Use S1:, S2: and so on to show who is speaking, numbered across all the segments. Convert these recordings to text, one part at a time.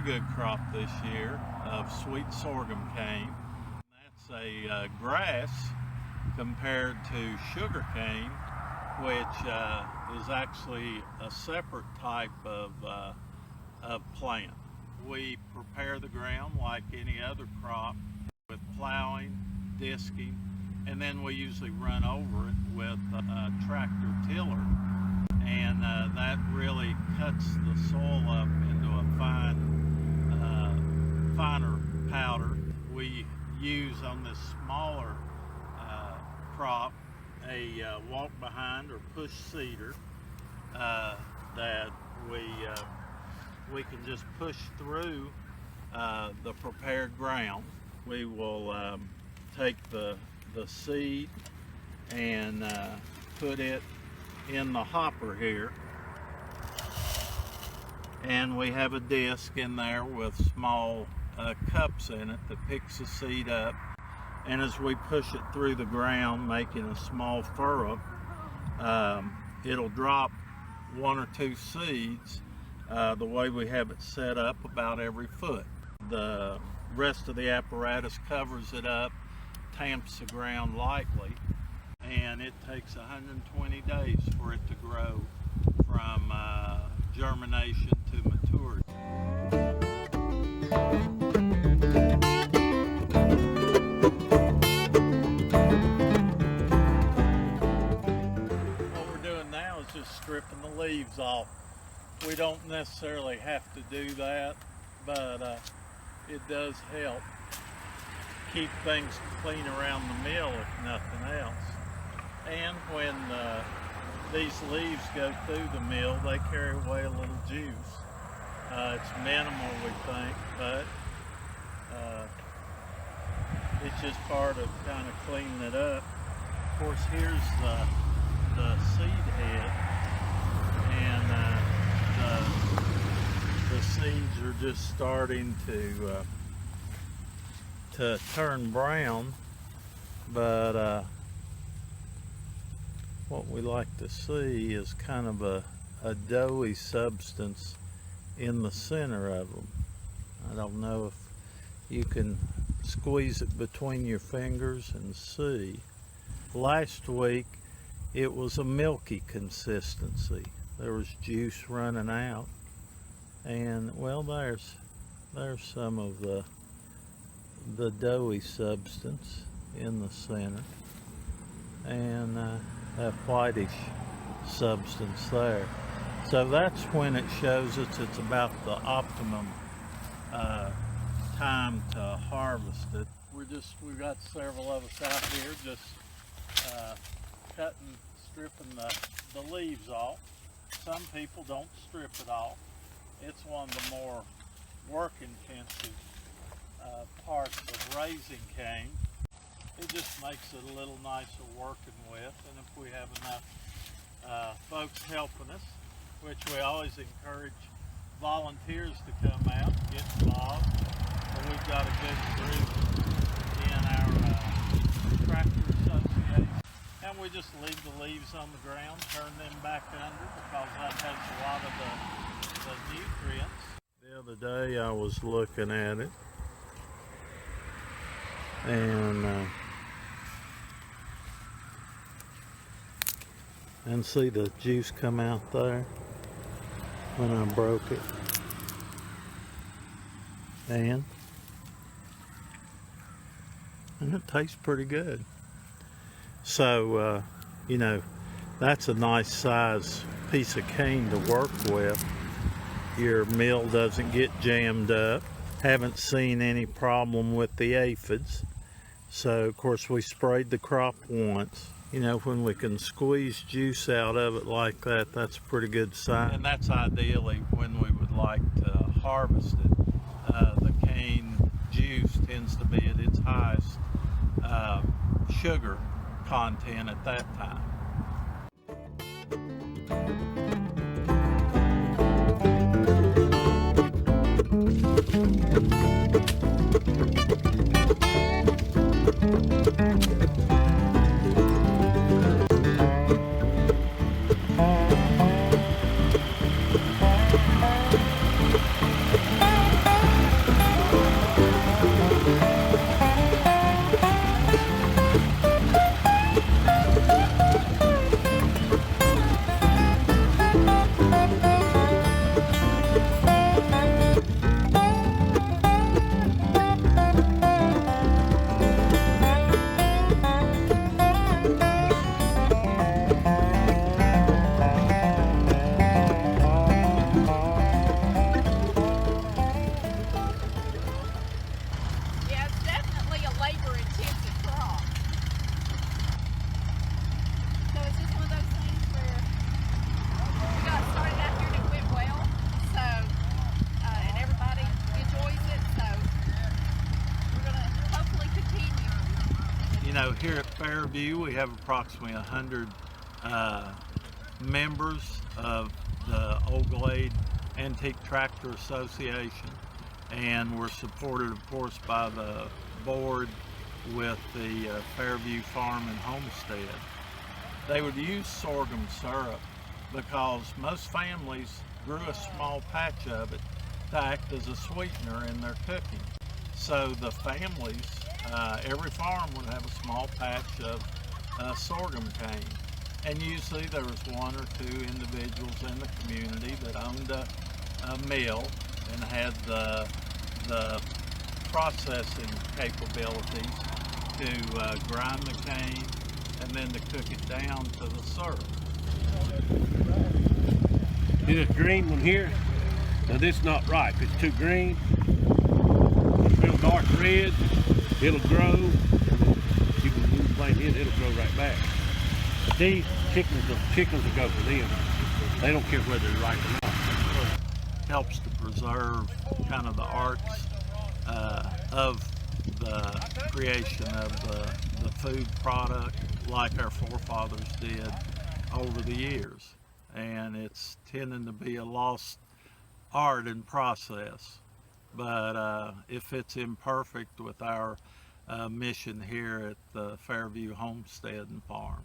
S1: good crop this year of sweet sorghum cane. That's a grass compared to sugar cane, which is actually a separate type of plant. We prepare the ground like any other crop with plowing, disking, and then we usually run over it with a tractor tiller, and that really cuts the soil up into a finer powder. We use on this smaller crop a walk behind or push seeder that we can just push through the prepared ground. We will take the seed and put it in the hopper here, and we have a disc in there with small cups in it that picks the seed up, and as we push it through the ground making a small furrow, it'll drop 1 or 2 seeds the way we have it set up about every foot. The rest of the apparatus covers it up, tamps the ground lightly, and it takes 120 days for it to grow from germination to maturity. What we're doing now is just stripping the leaves off. We don't necessarily have to do that, but it does help keep things clean around the mill if nothing else. And when these leaves go through the mill, they carry away a little juice. It's minimal, we think, but it's just part of kind of cleaning it up. Of course, here's the seed head, and the seeds are just starting to turn brown, but what we like to see is kind of a doughy substance in the center of them. I don't know if you can squeeze it between your fingers and see. Last week it was a milky consistency. There was juice running out, and well, there's some of the doughy substance in the center, and that whitish substance there. So that's when it shows us it's about the optimum time to harvest it. We've got several of us out here just cutting, stripping the leaves off. Some people don't strip it off. It's one of the more work-intensive parts of raising cane. It just makes it a little nicer working with, and if we have enough folks helping us, which we always encourage volunteers to come out and get involved. So we've got a good group in our tractor association, and we just leave the leaves on the ground, turn them back under, because that has a lot of the nutrients. The other day I was looking at it, and see the juice come out there when I broke it, and it tastes pretty good. So you know, that's a nice size piece of cane to work with. Your mill doesn't get jammed up. Haven't seen any problem with the aphids. So of course we sprayed the crop once. You know, when we can squeeze juice out of it like that, that's a pretty good sign. And that's ideally when we would like to harvest it. The cane juice tends to be at its highest sugar content at that time. know, here at Fairview, we have approximately 100 members of the Old Glade Antique Tractor Association, and we're supported, of course, by the board with the Fairview Farm and Homestead. They would use sorghum syrup because most families grew a small patch of it to act as a sweetener in their cooking. So the families, every farm would have a small patch of sorghum cane. And usually there was one or two individuals in the community that owned a mill and had the processing capabilities to grind the cane and then to cook it down to the syrup.
S2: See this green one here? Now this is not ripe, it's too green. It's real dark red, it'll grow. You can plant it, it'll grow right back. But these chickens will go for them. They don't care whether they're ripe or not.
S1: Helps to preserve kind of the arts of the creation of the food product like our forefathers did over the years. And it's tending to be a lost art and process. But it fits in perfect with our mission here at the Fairview Homestead and Farm.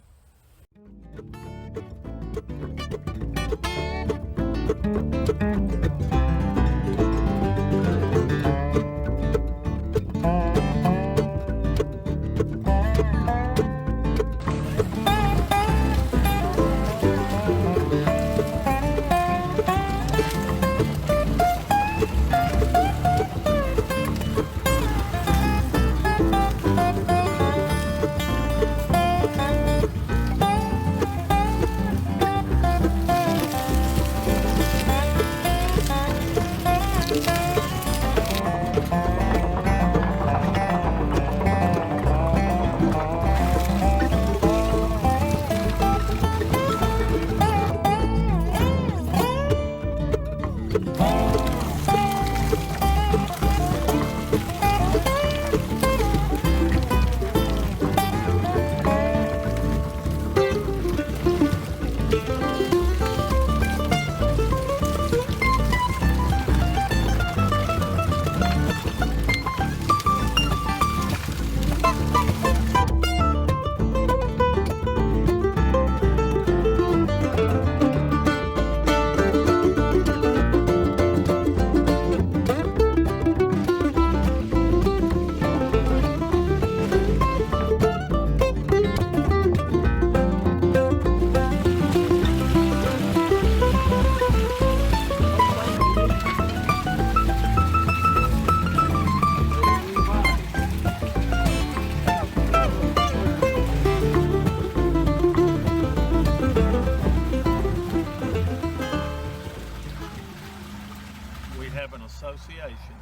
S1: Association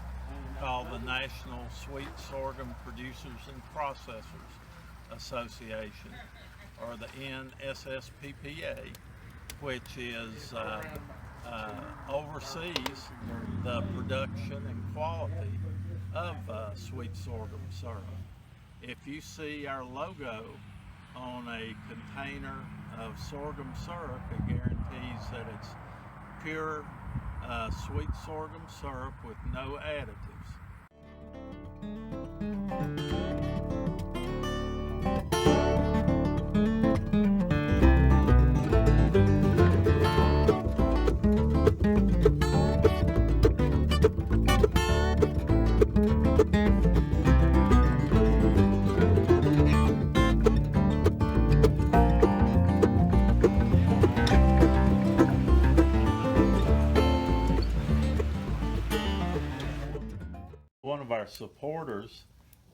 S1: called the National Sweet Sorghum Producers and Processors Association, or the NSSPPA, which is oversees the production and quality of sweet sorghum syrup. If you see our logo on a container of sorghum syrup, it guarantees that it's pure sweet sorghum syrup with no additives. One of our supporters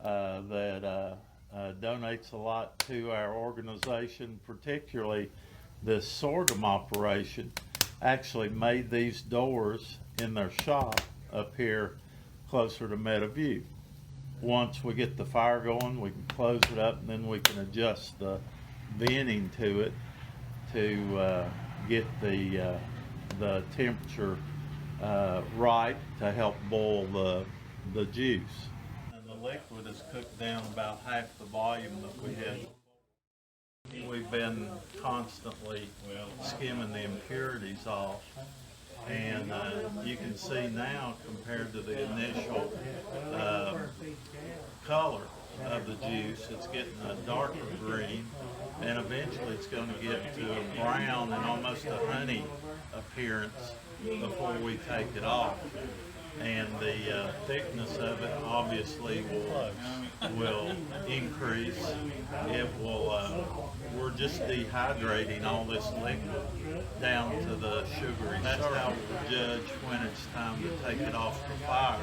S1: that donates a lot to our organization, particularly this sorghum operation, actually made these doors in their shop up here closer to Meadowview. Once we get the fire going, we can close it up, and then we can adjust the venting to it to get the temperature right to help boil the juice. And the liquid is cooked down about half the volume that we had. We've been constantly skimming the impurities off, and you can see now compared to the initial color of the juice, it's getting a darker green, and eventually it's going to get to a brown and almost a honey appearance before we take it off. And the thickness of it obviously will increase. It will. We're just dehydrating all this liquid down to the sugary. That's how we'll judge when it's time to take it off the fire.